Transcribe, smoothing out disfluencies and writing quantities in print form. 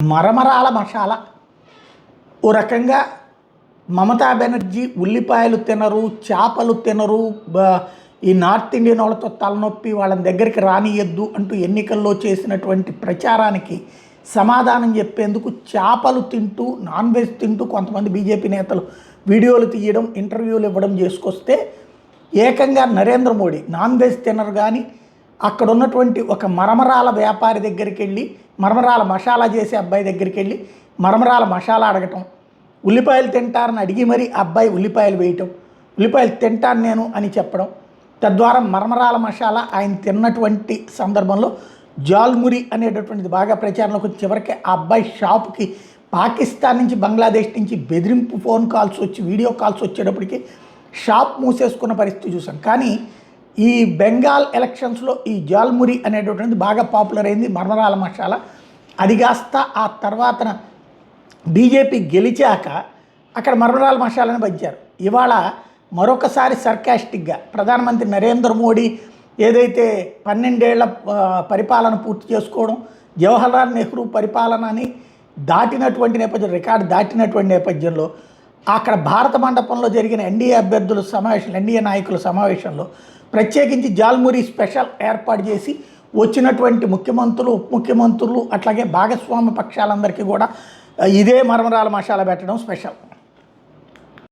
మరమరాల మసాలా ఓ రకంగా మమతా బెనర్జీ ఉల్లిపాయలు తినరు, చేపలు తినరు, ఈ నార్త్ ఇండియన్ వాళ్ళతో తలనొప్పి వాళ్ళని దగ్గరికి రానియద్దు అంటూ ఎన్నికల్లో చేసినటువంటి ప్రచారానికి సమాధానం చెప్పేందుకు చేపలు తింటూ నాన్ వెజ్ తింటూ కొంతమంది బీజేపీ నేతలు వీడియోలు తీయడం, ఇంటర్వ్యూలు ఇవ్వడం చేసుకొస్తే ఏకంగా నరేంద్ర మోడీ నాన్ వెజ్ తినరు కానీ అక్కడ ఉన్నటువంటి ఒక మరమరాల వ్యాపారి దగ్గరికి వెళ్ళి మరమరాల మసాలా చేసే అబ్బాయి దగ్గరికి వెళ్ళి మరమరాల మసాలా అడగటం, ఉల్లిపాయలు తింటారని అడిగి మరీ అబ్బాయి ఉల్లిపాయలు వేయటం, ఉల్లిపాయలు తింటాను నేను అని చెప్పడం, తద్వారా మరమరాల మసాలా ఆయన తిన్నటువంటి సందర్భంలో జాల్మురి అనేటటువంటిది బాగా ప్రచారంలోకి వచ్చి చివరికి ఆ అబ్బాయి షాపుకి పాకిస్తాన్ నుంచి, బంగ్లాదేశ్ నుంచి బెదిరింపు ఫోన్ కాల్స్ వచ్చి, వీడియో కాల్స్ వచ్చేటప్పటికి షాప్ మూసేసుకున్న పరిస్థితి చూసాం. కానీ ఈ బెంగాల్ ఎలక్షన్స్లో ఈ జాల్మురి అనేటటువంటిది బాగా పాపులర్ అయింది, మరమరాల మసాలా. అది కాస్త ఆ తర్వాతన బీజేపీ గెలిచాక అక్కడ మరమరాల మసాలాని పంచారు. ఇవాళ మరొకసారి సర్కాస్టిక్గా ప్రధానమంత్రి నరేంద్ర మోడీ ఏదైతే 12 ఏళ్ల పరిపాలన పూర్తి చేసుకోవడం, జవహర్లాల్ నెహ్రూ పరిపాలనని దాటినటువంటి నేపథ్యం, రికార్డు దాటినటువంటి నేపథ్యంలో అక్కడ భారత మండపంలో జరిగిన ఎన్డీఏ అభ్యర్థుల సమావేశంలో, ఎన్డీఏ నాయకుల సమావేశంలో ప్రత్యేకించి జాల్మురి స్పెషల్ ఏర్పాటు చేసి వచ్చినటువంటి ముఖ్యమంత్రులు, ఉప ముఖ్యమంత్రులు అట్లాగే భాగస్వామ్య పక్షాలందరికీ కూడా ఇదే మరమరాల మసాలా పెట్టడం స్పెషల్.